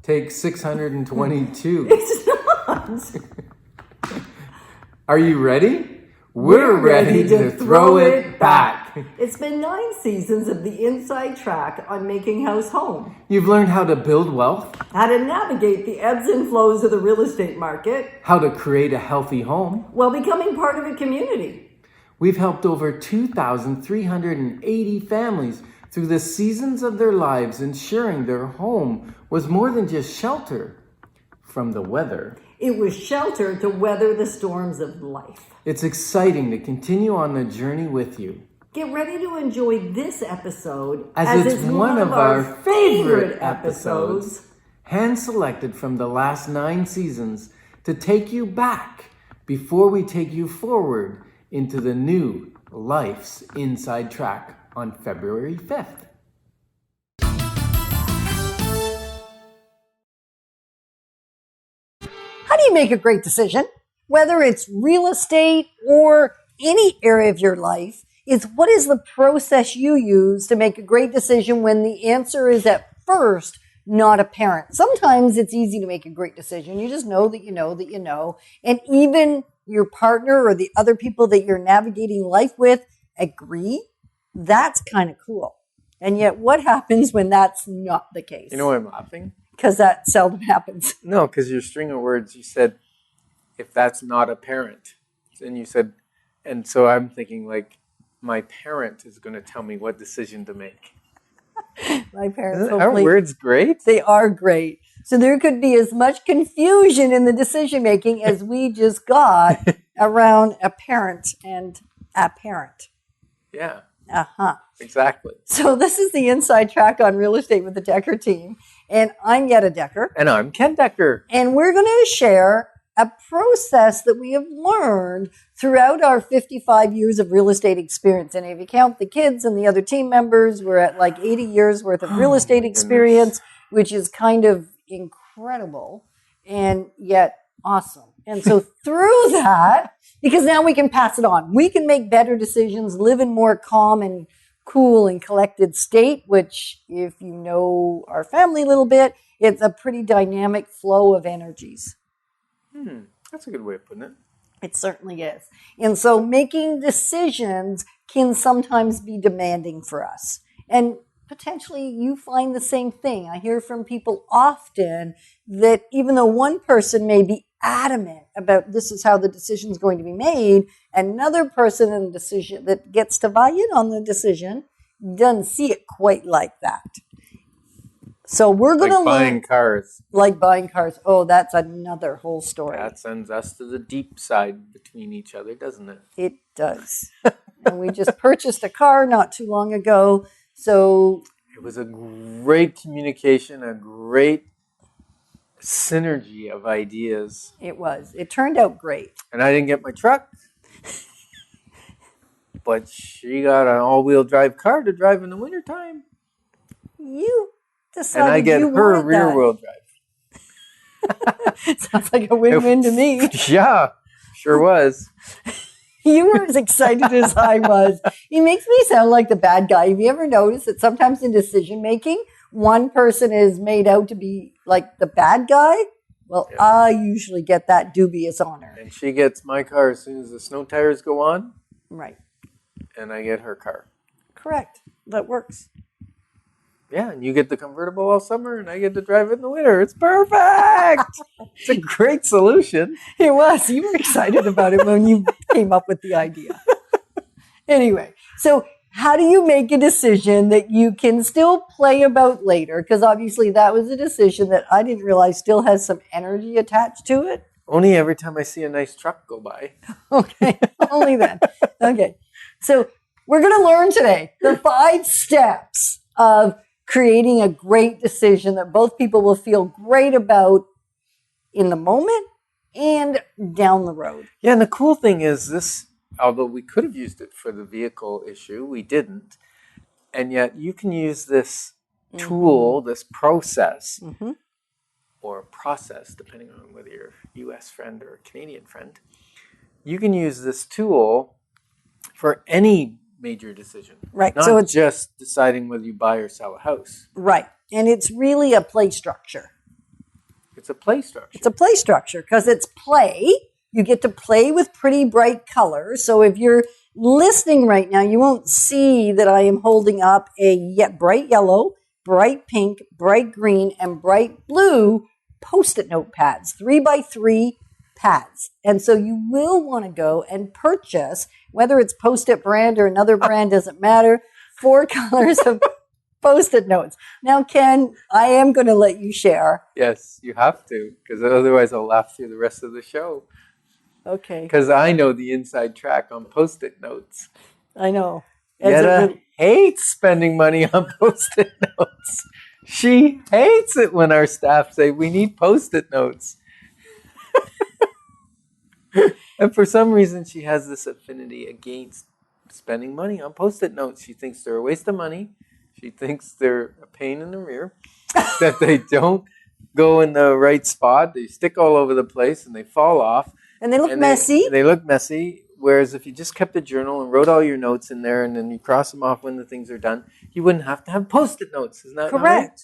Take 622. It's not. Are you ready? We're ready to throw it back. It's been 9 seasons of the Inside Track on Making House Home. You've learned how to build wealth, How to navigate the ebbs and flows of the real estate market how to create a healthy home. while becoming part of a community. We've helped over 2,380 families through the seasons of their lives, ensuring their home was more than just shelter from the weather. It was shelter to weather the storms of life. It's exciting to continue on the journey with you. Get ready to enjoy this episode As it's one of our favorite episodes, hand-selected from the last 9 seasons to take you back before we take you forward into the new Life's Inside Track on February 5th. How do you make a great decision? Whether it's real estate or any area of your life, it's what is the process you use to make a great decision when the answer is at first not apparent. Sometimes it's easy to make a great decision. You just know that you know that you know. And even your partner or the other people that you're navigating life with agree. That's kind of cool. And yet what happens when that's not the case? You know why I'm laughing? Because that seldom happens. No, because your string of words, you said, if that's not apparent. And you said, and so I'm thinking like, my parent is going to tell me what decision to make. My parents, Aren't words great? They are great. So there could be as much confusion in the decision making as we just got around apparent and apparent. Yeah. Uh-huh. Exactly. So this is the Inside Track on Real Estate with the Decker team. And I'm Yetta Decker. And I'm Ken Decker. And we're going to share a process that we have learned throughout our 55 years of real estate experience. And if you count the kids and the other team members, we're at like 80 years worth of real estate experience, which is kind of incredible and yet awesome. And so through that, because now we can pass it on, we can make better decisions, live in more calm and cool and collected state, which if you know our family a little bit, it's a pretty dynamic flow of energies. That's a good way of putting it. It certainly is. And so making decisions can sometimes be demanding for us. And potentially you find the same thing. I hear from people often that even though one person may be adamant about this is how the decision is going to be made, another person in the decision that gets to buy in on the decision doesn't see it quite like that. So we're going to Like buying cars. Like buying cars. Oh, that's another whole story. That sends us to the deep side between each other, doesn't it? It does. And we just purchased a car not too long ago. So it was a great communication, a great synergy of ideas. It was. It turned out great. And I didn't get my truck. But she got an all-wheel drive car to drive in the wintertime. You decided and I get you her wanted rear-wheel drive. Sounds like a win-win to me. Yeah, sure was. You were as excited as I was. He makes me sound like the bad guy. Have you ever noticed that sometimes in decision making, one person is made out to be like the bad guy? Well, yeah. I usually get that dubious honor. And she gets my car as soon as the snow tires go on. Right. And I get her car. Correct. That works. Yeah, and you get the convertible all summer, and I get to drive it in the winter. It's perfect. It's a great solution. It was. You were excited about it when you came up with the idea. Anyway, so how do you make a decision that you can still play about later? Because obviously that was a decision that I didn't realize still has some energy attached to it. Only every time I see a nice truck go by. Okay, only then. Okay, so we're going to learn today the 5 steps of creating a great decision that both people will feel great about in the moment and down the road. Yeah, and the cool thing is this, although we could have used it for the vehicle issue, we didn't. And yet you can use this tool, this process, or process, depending on whether you're a U.S. friend or a Canadian friend. You can use this tool for any major decision. Right. Not so it's just deciding whether you buy or sell a house. Right. And it's really a play structure. It's a play structure. It's a play structure because it's play. You get to play with pretty bright colors. So if you're listening right now, you won't see that I am holding up a bright yellow, bright pink, bright green, and bright blue Post-it note pads, 3x3 pads. And so you will want to go and purchase, whether it's Post-it brand or another brand, doesn't matter, 4 colors of Post-it notes. Now, Ken, I am going to let you share. Yes, you have to, because otherwise I'll laugh through the rest of the show. Okay. Because I know the inside track on Post-it notes. I know. Yetta hates spending money on Post-it notes. She hates it when our staff say we need Post-it notes. And for some reason, she has this affinity against spending money on Post-it notes. She thinks they're a waste of money. She thinks they're a pain in the rear, that they don't go in the right spot. They stick all over the place and they fall off. And they look messy. They look messy. Whereas if you just kept a journal and wrote all your notes in there and then you cross them off when the things are done, you wouldn't have to have Post-it notes. Isn't that correct? Right?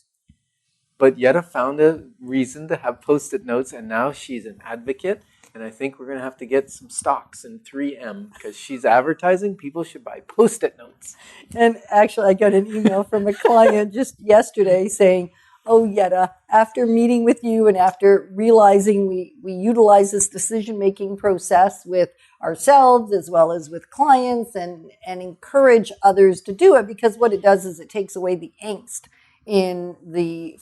But Yetta found a reason to have Post-it notes, and now she's an advocate. And I think we're going to have to get some stocks in 3M because she's advertising. People should buy Post-it notes. And actually, I got an email from a client just yesterday saying, oh, Yetta, after meeting with you and after realizing we utilize this decision-making process with ourselves as well as with clients and encourage others to do it, because what it does is it takes away the angst in the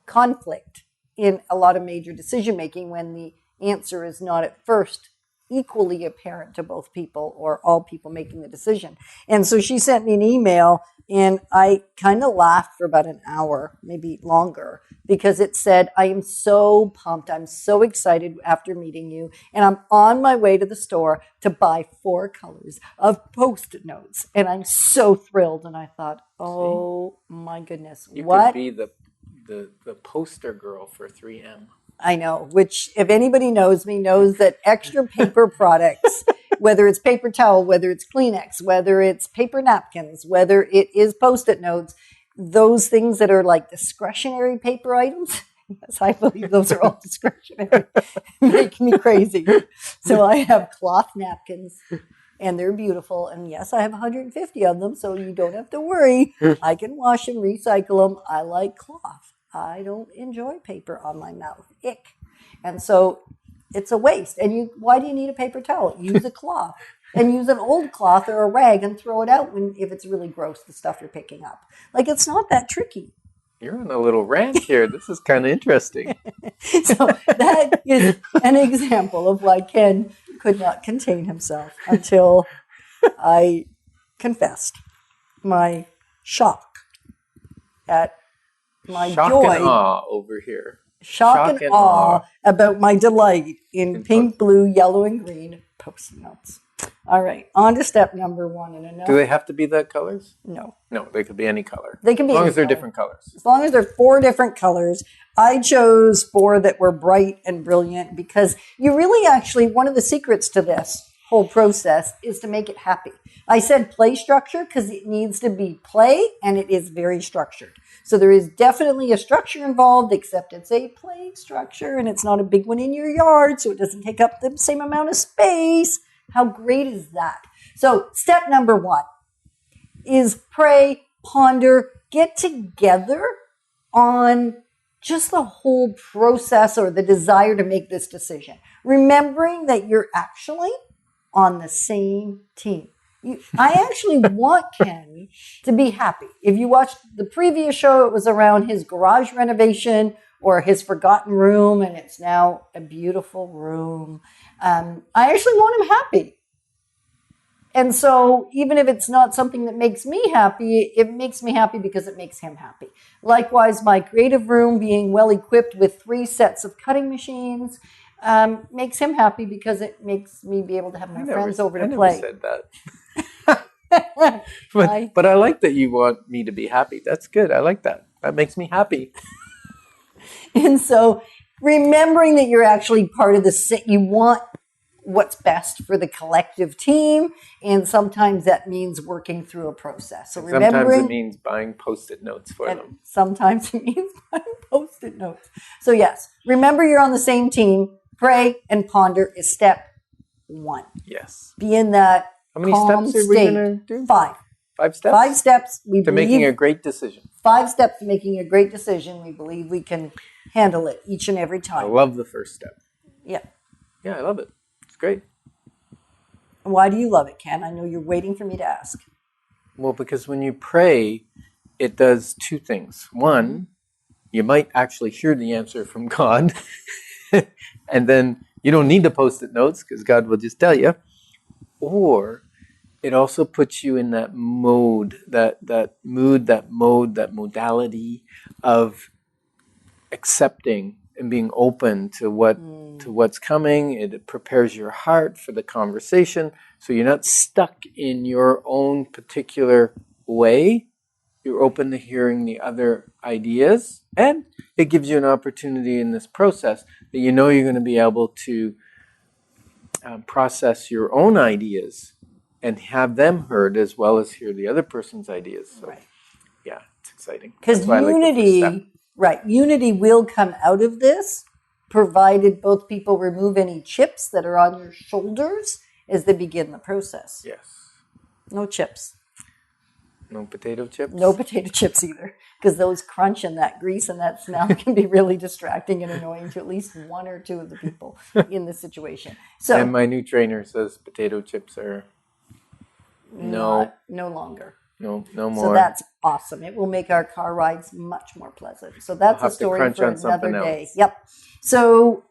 conflict in a lot of major decision-making when the answer is not at first equally apparent to both people or all people making the decision. And so she sent me an email and I kind of laughed for about an hour, maybe longer, because it said, I am so pumped. I'm so excited after meeting you. And I'm on my way to the store to buy 4 colors of Post-it notes. And I'm so thrilled. And I thought, oh my goodness, You what? could be the poster girl for 3M. I know, which if anybody knows me knows that extra paper products, whether it's paper towel, whether it's Kleenex, whether it's paper napkins, whether it is Post-it notes, those things that are like discretionary paper items, yes, I believe those are all discretionary, make me crazy. So I have cloth napkins and they're beautiful. And yes, I have 150 of them, so you don't have to worry. I can wash them, recycle them. I like cloth. I don't enjoy paper on my mouth. Ick. And so it's a waste. And why do you need a paper towel? Use a cloth. And use an old cloth or a rag and throw it out if it's really gross, the stuff you're picking up. Like, it's not that tricky. You're on a little rant here. This is kind of interesting. So that is an example of why Ken could not contain himself until I confessed my shock at my Shock joy. and awe over here. Shock and awe about my delight in pink, blue, yellow, and green Post-it notes. All right, on to step number 1. And enough. Do they have to be that colors? No. No, they could be any color. They can be as long any as they're color. different colors. As long as they're 4 different colors. I chose 4 that were bright and brilliant because you really actually, one of the secrets to this whole process is to make it happy. I said play structure because it needs to be play and it is very structured. So there is definitely a structure involved, except it's a play structure and it's not a big one in your yard, so it doesn't take up the same amount of space. How great is that? So step number 1 is pray, ponder, get together on just the whole process or the desire to make this decision. Remembering that you're actually on the same team. I actually want Ken to be happy. If you watched the previous show, it was around his garage renovation or his forgotten room, and it's now a beautiful room. I actually want him happy. And so even if it's not something that makes me happy, it makes me happy because it makes him happy. Likewise, my creative room being well equipped with 3 sets of cutting machines makes him happy because it makes me be able to have my friends over to play. I never said that. but I like that you want me to be happy. That's good. I like that. That makes me happy. And so remembering that you're actually part of the, you want what's best for the collective team. And sometimes that means working through a process. So Sometimes remembering, it means buying Post-it notes for and them. sometimes it means buying Post-it notes. So yes, remember you're on the same team. Pray and ponder is step 1. Yes. Be in that How many calm steps are we state. going to do? 5. 5 steps? 5 steps. We to believe making a great decision. 5 steps to making a great decision. We believe we can handle it each and every I time. love the first step. Yeah. Yeah, I love it. It's great. Why do you love it, Ken? I know you're waiting for me to ask. Well, because when you pray, it does 2 things. One, you might actually hear the answer from God. And then you don't need the Post-it notes because God will just tell you. Or it also puts you in that mode, that modality of accepting and being open to what's coming. It prepares your heart for the conversation, so you're not stuck in your own particular way. You're open to hearing the other ideas, and it gives you an opportunity in this process that you know you're going to be able to process your own ideas and have them heard as well as hear the other person's ideas. So, Right. yeah, it's exciting. Because That's why I like the first step. unity, right, unity will come out of this, provided both people remove any chips that are on your shoulders as they begin the process. Yes. No chips. No potato chips? No potato chips either, because those crunch and that grease and that smell can be really distracting and annoying to at least 1 or 2 of the people in this situation. So And my new trainer says potato chips are no longer. more. So that's awesome. It will make our car rides much more pleasant. So that's I'll a have to story crunch for on another something day. else. Yep. So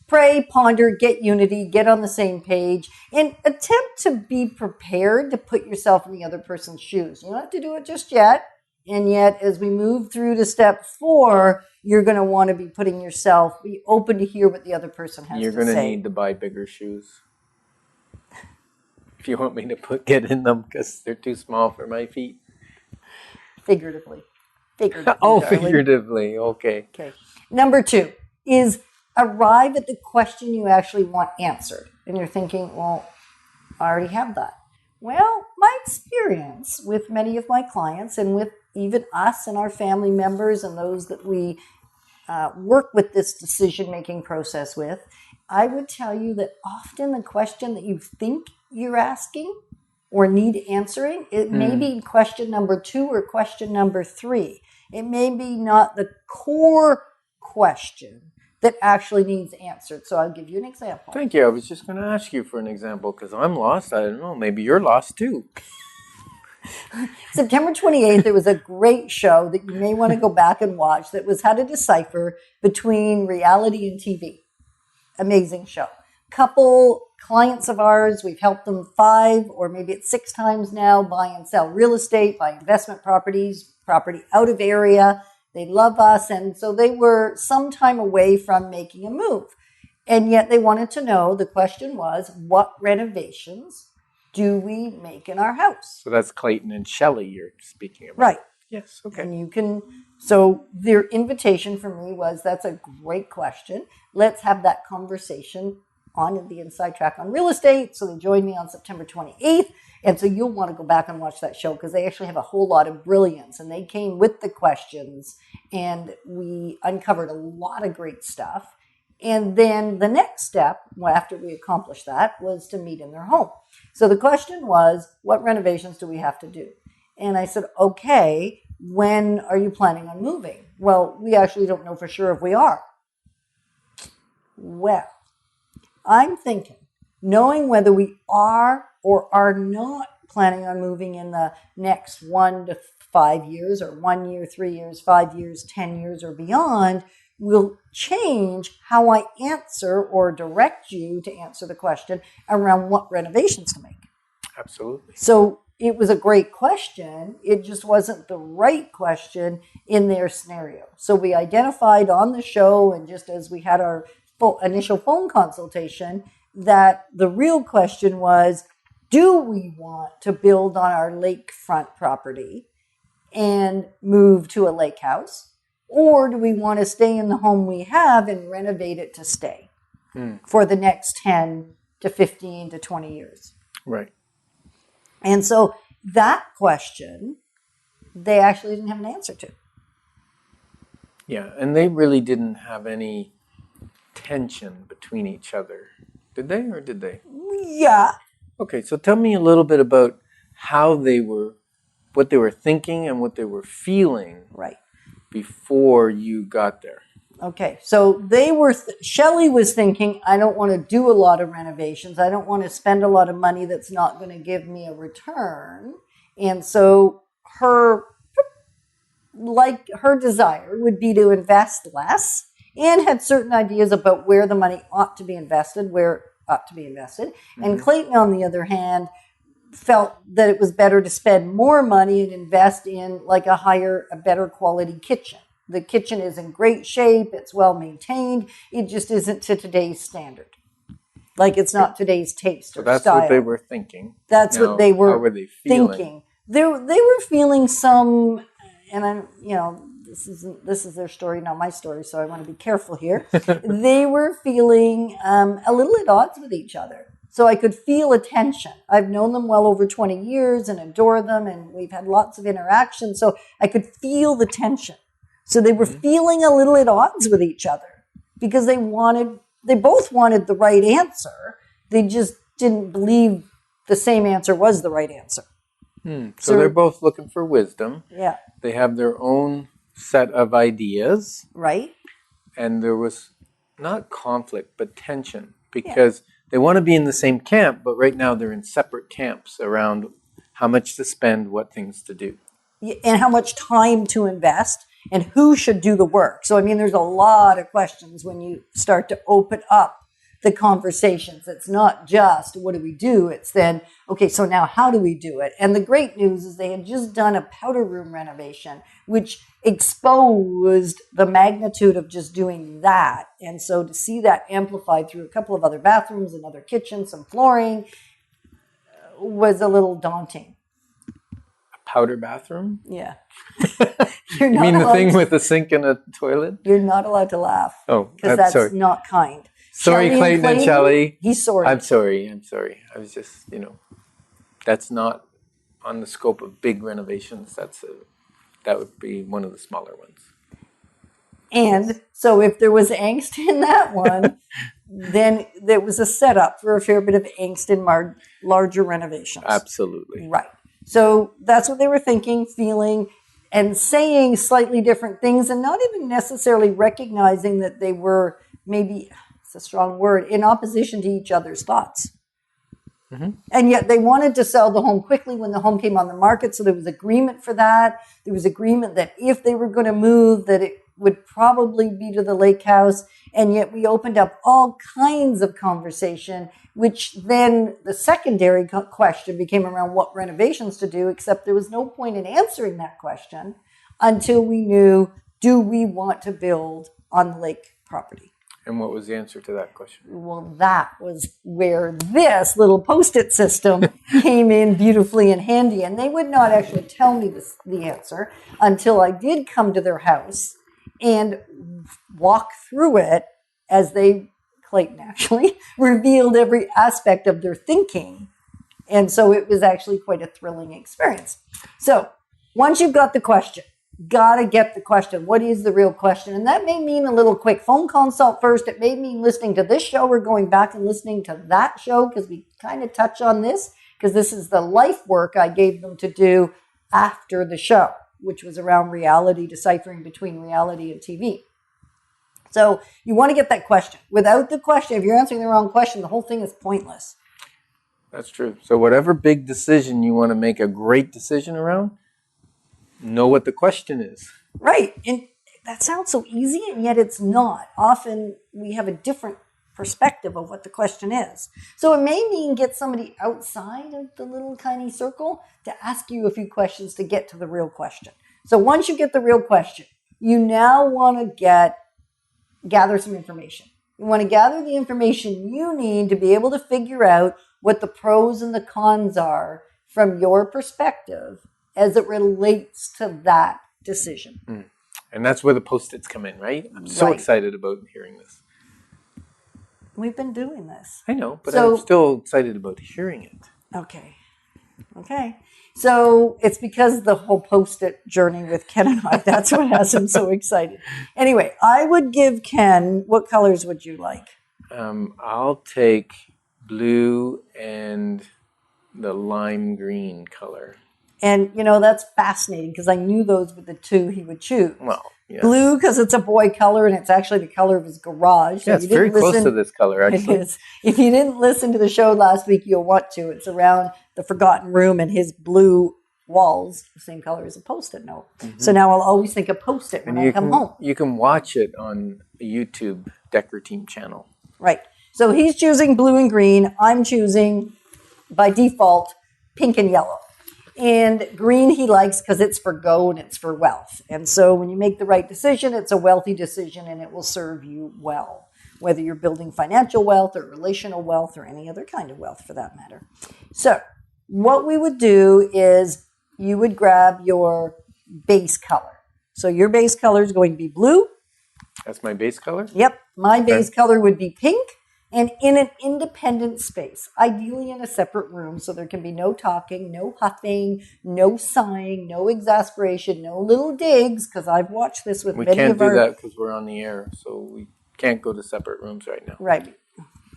pray, ponder, get unity, get on the same page, and attempt to be prepared to put yourself in the other person's shoes. You don't have to do it just yet. And yet, as we move through to step 4, you're going to want to be putting yourself, be open to hear what the other person has You're to going to say. need to buy bigger shoes. If you want me to get in them because they're too small for my feet. Figuratively. Oh, darling. figuratively. Okay. Okay. Number 2 is arrive at the question you actually want answered. And you're thinking, well, I already have that. Well, my experience with many of my clients and with even us and our family members and those that we work with this decision-making process with, I would tell you that often the question that you think you're asking or need answering, it may be question number 2 or question number 3. It may be not the core question that actually needs answered. So I'll give you an example. Thank you. I was just going to ask you for an example because I'm lost. I don't know. Maybe you're lost too. September 28th, there was a great show that you may want to go back and watch that was how to decipher between reality and TV. Amazing show. Couple clients of ours, we've helped them 5 or maybe it's 6 times now buy and sell real estate, buy investment properties, property out of area. They love us. And so they were some time away from making a move. And yet they wanted to know, the question was, what renovations do we make in our house? So that's Clayton and Shelley you're speaking about. Right. Yes. Okay. And you can, so their invitation for me was, that's a great question. Let's have that conversation on the Inside Track on Real Estate. So they joined me on September 28th. And so you'll want to go back and watch that show because they actually have a whole lot of brilliance. And they came with the questions and we uncovered a lot of great stuff. And then the next step, after we accomplished that, was to meet in their home. So the question was, what renovations do we have to do? And I said, okay, when are you planning on moving? Well, we actually don't know for sure if we are. Well, I'm thinking, knowing whether we are or are not planning on moving in the next 1 to 5 years, or 1 year, 3 years, 5 years, 10 years, or beyond, will change how I answer or direct you to answer the question around what renovations to make. Absolutely. So it was a great question. It just wasn't the right question in their scenario. So we identified on the show, and just as we had our initial phone consultation, that the real question was, do we want to build on our lakefront property and move to a lake house? Or do we want to stay in the home we have and renovate it to stay for the next 10, to 15 to 20 years. Right. And so that question, they actually didn't have an answer to. Yeah, and they really didn't have any tension between each other, did they, or did they? Yeah. Okay, so tell me a little bit about how they were, what they were thinking and what they were feeling Right. before you got there. Okay, so they were, Shelley was thinking, I don't want to do a lot of renovations. I don't want to spend a lot of money that's not going to give me a return. And so her desire would be to invest less, and had certain ideas about where the money ought to be invested, where it ought to be invested. And Clayton, on the other hand, felt that it was better to spend more money and invest in like a better quality kitchen. The kitchen is in great shape. It's well maintained. It just isn't to today's standard. Like it's not today's taste So or that's style. what they were thinking. That's Now, what they were how were they feeling? thinking. They were feeling some, and I'm, this is their story, not my story, so I want to be careful here. They were feeling a little at odds with each other. So I could feel a tension. I've known them well over 20 years and adore them, and we've had lots of interaction. So I could feel the tension. So they were feeling a little at odds with each other because they both wanted the right answer. They just didn't believe the same answer was the right answer. So they're both looking for wisdom. Yeah. They have their own set of ideas. Right? And there was not conflict, but tension, because they want to be in the same camp, but right now they're in separate camps around how much to spend, what things to do. And how much time to invest and who should do the work. So, I mean, there's a lot of questions when you start to open up the conversations. It's not just what do we do? It's then, okay, so now how do we do it? And the great news is they had just done a powder room renovation, which exposed the magnitude of just doing that. And so to see that amplified through a couple of other bathrooms, another kitchen, some flooring, was a little daunting. Powder bathroom? Yeah. You mean the thing with the sink and a toilet? You're not allowed to laugh. Oh, because I'm that's sorry. not kind. Sorry, Shelley Clayton and Shelley. He's sorry. I'm sorry. I was just, that's not on the scope of big renovations. That would be one of the smaller ones. And so if there was angst in that one, then there was a setup for a fair bit of angst in larger renovations. Absolutely. Right. So that's what they were thinking, feeling, and saying slightly different things, and not even necessarily recognizing that they were maybe, it's a strong word, in opposition to each other's thoughts. And yet they wanted to sell the home quickly when the home came on the market. So there was agreement for that. There was agreement that if they were going to move, that it would probably be to the lake house. And yet we opened up all kinds of conversation, which then the secondary question became around what renovations to do, except there was no point in answering that question until we knew, do we want to build on the lake property? And what was the answer to that question? Well, that was where this little Post-it system came in beautifully and handy. And they would not actually tell me the answer until I did come to their house and walk through it as Clayton actually revealed every aspect of their thinking. And so it was actually quite a thrilling experience. So once you've got the question, got to get the question. What is the real question? And that may mean a little quick phone consult first. It may mean listening to this show or going back and listening to that show, because we kind of touch on this, because this is the life work I gave them to do after the show, which was around reality, deciphering between reality and TV. So you want to get that question. Without the question, if you're answering the wrong question, the whole thing is pointless. That's true. So whatever big decision you want to make a great decision around, know what the question is. Right. And that sounds so easy, and yet it's not. Often we have a different perspective of what the question is. So it may mean get somebody outside of the little tiny circle to ask you a few questions to get to the real question. So once you get the real question, you now want to gather some information. You want to gather the information you need to be able to figure out what the pros and the cons are from your perspective as it relates to that decision. And that's where the Post-its come in, right? I'm so Right. excited about hearing this. We've been doing this. I know, but So- I'm still excited about hearing it. Okay. Okay. So it's because the whole Post-it journey with Ken and I, that's what has him so excited. Anyway, I would give Ken, what colors would you like? I'll take blue and the lime green color. And, you know, that's fascinating because I knew those were the two he would choose. Well, yeah. Blue because it's a boy color and it's actually the color of his garage. So Yeah, if it's you very didn't close to listen- this color, It actually. is. If you didn't listen to the show last week, you'll want to. It's around the forgotten room and his blue walls, the same color as a Post-it note. So now I'll always think of Post-it when And I come home. you can watch it on a YouTube Decker Team channel. Right. So he's choosing blue and green. I'm choosing, by default, pink and yellow. And green he likes because it's for go and it's for wealth. And so when you make the right decision, it's a wealthy decision and it will serve you well, whether you're building financial wealth or relational wealth or any other kind of wealth for that matter. So what we would do is you would grab your base color. So your base color is going to be blue. That's my base color? Yep. My base color would be pink and in an independent space, ideally in a separate room so there can be no talking, no huffing, no sighing, no exasperation, no little digs because I've watched this with We many can't of do our... that because we're on the air, so we can't go to separate rooms right now. Right.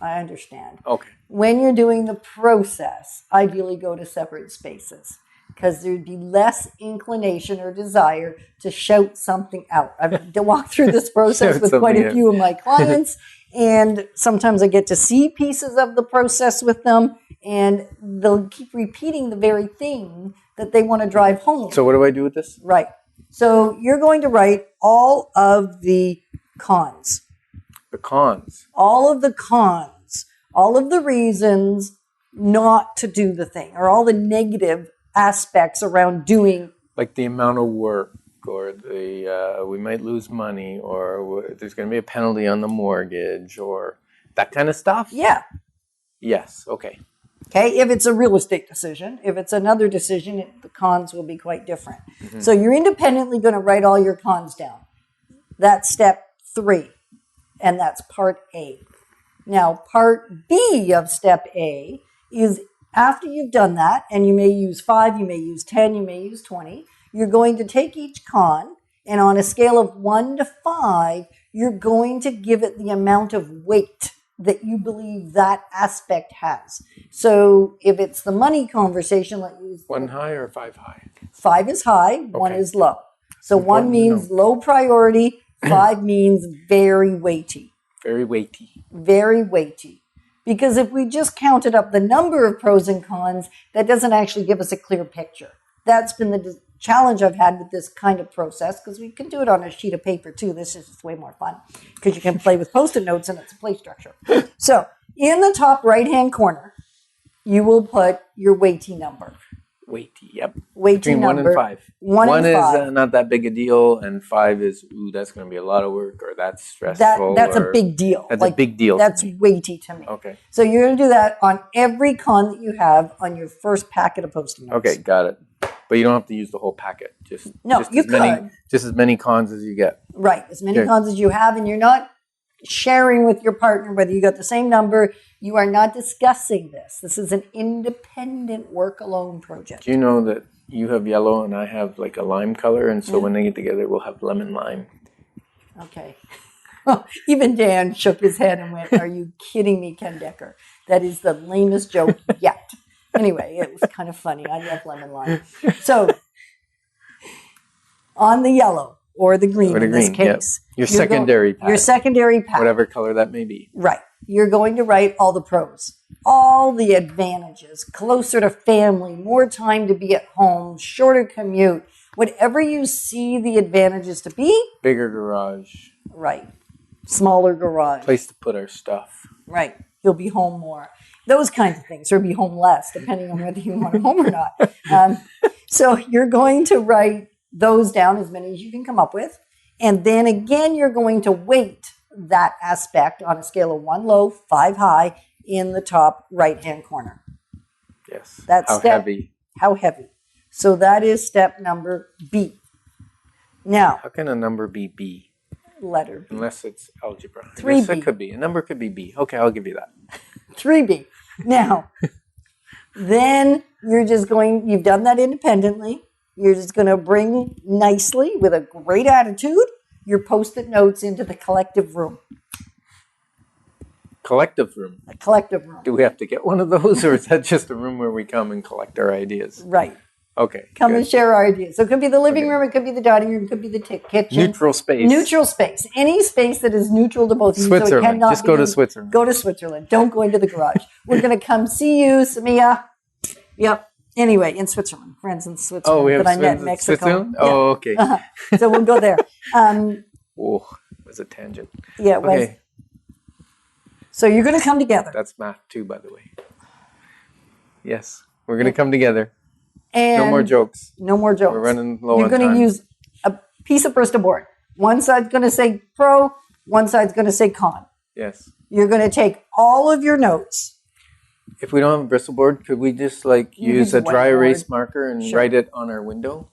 I understand. Okay. When you're doing the process, ideally go to separate spaces because there'd be less inclination or desire to shout something out. I've walked through this process Shout with quite something a out. few of my clients, and sometimes I get to see pieces of the process with them, and they'll keep repeating the very thing that they want to drive home. So what do I do with this? Right. So you're going to write all of the cons. The cons. All of the cons, all of the reasons not to do the thing, or all the negative aspects around doing. Like the amount of work, or the we might lose money, or there's going to be a penalty on the mortgage, or that kind of stuff? Yeah. Yes. Okay. Okay. If it's a real estate decision, if it's another decision, the cons will be quite different. So you're independently going to write all your cons down. That's step 3. And that's part A. Now, part B of step A is after you've done that, and you may use 5, you may use 10, you may use 20, you're going to take each con, and on a scale of 1 to 5, you're going to give it the amount of weight that you believe that aspect has. So if it's the money conversation, let's use 1 high or 5 high? 5 is high, 1 Okay. is low. So 1 Important to means low priority, 5 means very weighty. Very weighty. Very weighty. Because if we just counted up the number of pros and cons, that doesn't actually give us a clear picture. That's been the challenge I've had with this kind of process, because we can do it on a sheet of paper too. This is just way more fun because you can play with Post-it notes and it's a play structure. So in the top right-hand corner, you will put your weighty number. Weighty, yep. Weighty Between number. 1 and 5. 1 and is 5. Not that big a deal, and 5 is, ooh, that's going to be a lot of work, or that's stressful. That's a or- big deal. That's a big deal to That's me. weighty to me. Okay. So you're going to do that on every con that you have on your first packet of Post-it notes. Okay, got it. But you don't have to use the whole packet. No, just you as many, could. just as many cons as you get. Right. As many Okay. cons as you have, and you're not sharing with your partner whether you got the same number. You are not discussing this. This is an independent work alone project. Do you know that you have yellow and I have like a lime color, and so when they get together, we'll have lemon lime. Okay. Even Dan shook his head and went, "Are you kidding me, Ken Decker? That is the lamest joke yet." Anyway, it was kind of funny. I love lemon lime. So on the yellow or the green Or the in this green, yep. case. Your you're secondary Your pack. secondary pack. Whatever color that may be. Right. You're going to write all the pros, all the advantages, closer to family, more time to be at home, shorter commute, whatever you see the advantages to be, Bigger garage. right. Smaller garage, Place to put our stuff. right. You'll be home more. Those kinds of things, or be home less, depending on whether you want to home or not. So you're going to write those down, as many as you can come up with. And then again, you're going to weight that aspect on a scale of 1 low, 5 high in the top right-hand corner. Yes. That's How step- heavy? How heavy? So that is step number B. Now, How can a number be B? Letter B. Unless it's algebra. I 3B. guess it could be. A number could be B. Okay, I'll give you that. 3B. Now, then you've done that independently. You're just going to bring nicely, with a great attitude, your Post-it notes into the collective room. Collective room. A collective room. Do we have to get one of those, or is that just a room where we come and collect our ideas? Right. Okay. Come good. and share our ideas. So it could be the living Okay. room, it could be the dining room, it could be the kitchen. Neutral space. Neutral space. Any space that is neutral to both of you. So it Switzerland. cannot Just go be to Switzerland. Go to Switzerland. Don't go into the garage. We're going to come see you, Samia. Yep. Anyway, in Switzerland. Friends in Switzerland Oh, we have that I met in Switzerland? Mexico. Switzerland? Yeah. Oh, okay. So we'll go there. Oh, it was a tangent. Yeah, it was. Okay. So you're going to come together. That's math too, by the way. Yes. We're going to come together. And No more jokes. No more jokes. We're running low You're on going time. to use a piece of Bristol board. One side's going to say pro, one side's going to say con. Yes. You're going to take all of your notes. If we don't have a Bristol board, could we just You use can a dry whiteboard. erase marker and Sure. write it on our window?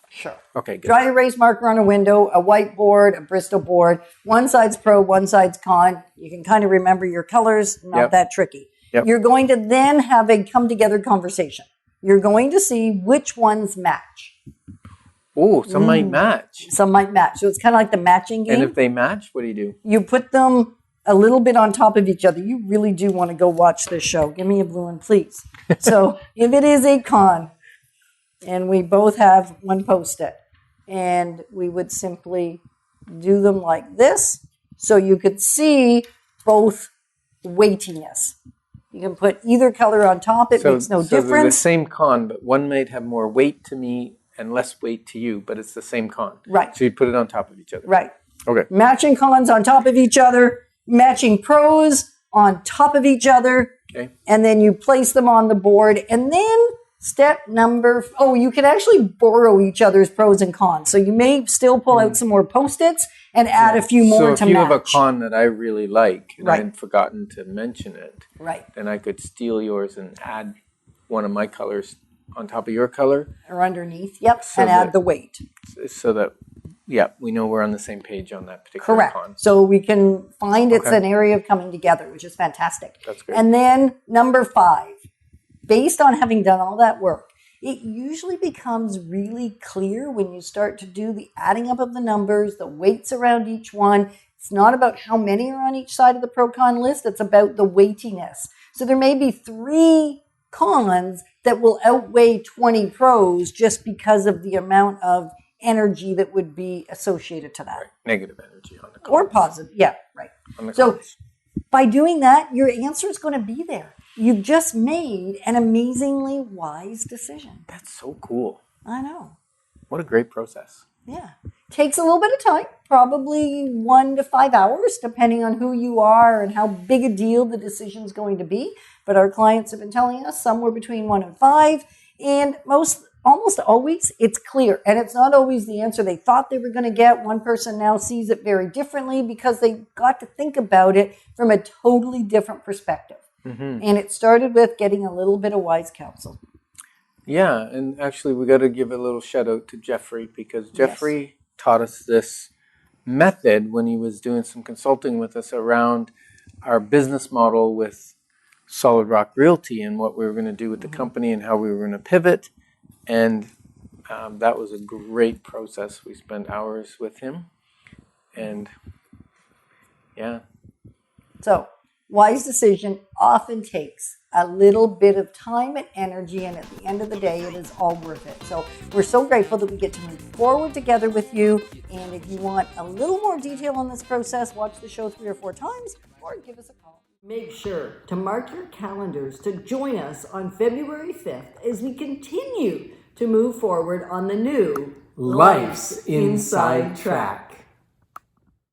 Sure. Okay, good. Dry erase marker on a window, a whiteboard, a Bristol board. One side's pro, one side's con. You can kind of remember your colors, not Yep. that tricky. Yep. You're going to then have a come together conversation. You're going to see which ones match. Oh, some might match. Some might match. So it's kind of like the matching game. And if they match, what do you do? You put them a little bit on top of each other. You really do want to go watch this show. Give me a blue one, please. So if it is a con, and we both have one Post-it, and we would simply do them like this, so you could see both weightiness. You can put either color on top. It makes no so they're the difference. same con, but one might have more weight to me and less weight to you, but it's the same con. Right. So you put it on top of each other. Right. Okay. Matching cons on top of each other, matching pros on top of each other, Okay. and then you place them on the board. And then you can actually borrow each other's pros and cons. So you may still pull out some more Post-its and add a few more So if to you match. have a con that I really like and Right. I'd forgotten to mention it, Right. then I could steal yours and add one of my colors on top of your color Or underneath. Yep. So and add that- the weight. so that, we know we're on the same page on that particular Correct. con. So we can find it's Okay. an area of coming together, which is fantastic. That's great. And then number 5, based on having done all that work, it usually becomes really clear when you start to do the adding up of the numbers, the weights around each one. It's not about how many are on each side of the pro-con list. It's about the weightiness. So there may be 3 cons that will outweigh 20 pros just because of the amount of energy that would be associated to that. Negative energy on the cons. Or positive. Yeah, right. On the So cons. by doing that, your answer is going to be there. You've just made an amazingly wise decision. That's so cool. I know. What a great process. Yeah. Takes a little bit of time, probably 1 to 5 hours, depending on who you are and how big a deal the decision is going to be. But our clients have been telling us somewhere between 1 and 5. And almost always it's clear. And it's not always the answer they thought they were going to get. One person now sees it very differently because they got to think about it from a totally different perspective. And it started with getting a little bit of wise counsel. Yeah, and actually we got to give a little shout out to Jeffrey because Jeffrey taught us this method when he was doing some consulting with us around our business model with Solid Rock Realty and what we were going to do with the company and how we were going to pivot. And that was a great process. We spent hours with him. And yeah, So, wise decision often takes a little bit of time and energy, and at the end of the day, it is all worth it. So, we're so grateful that we get to move forward together with you. And if you want a little more detail on this process, watch the show 3 or 4 times or give us a call. Make sure to mark your calendars to join us on February 5th as we continue to move forward on the new Life's Inside Track.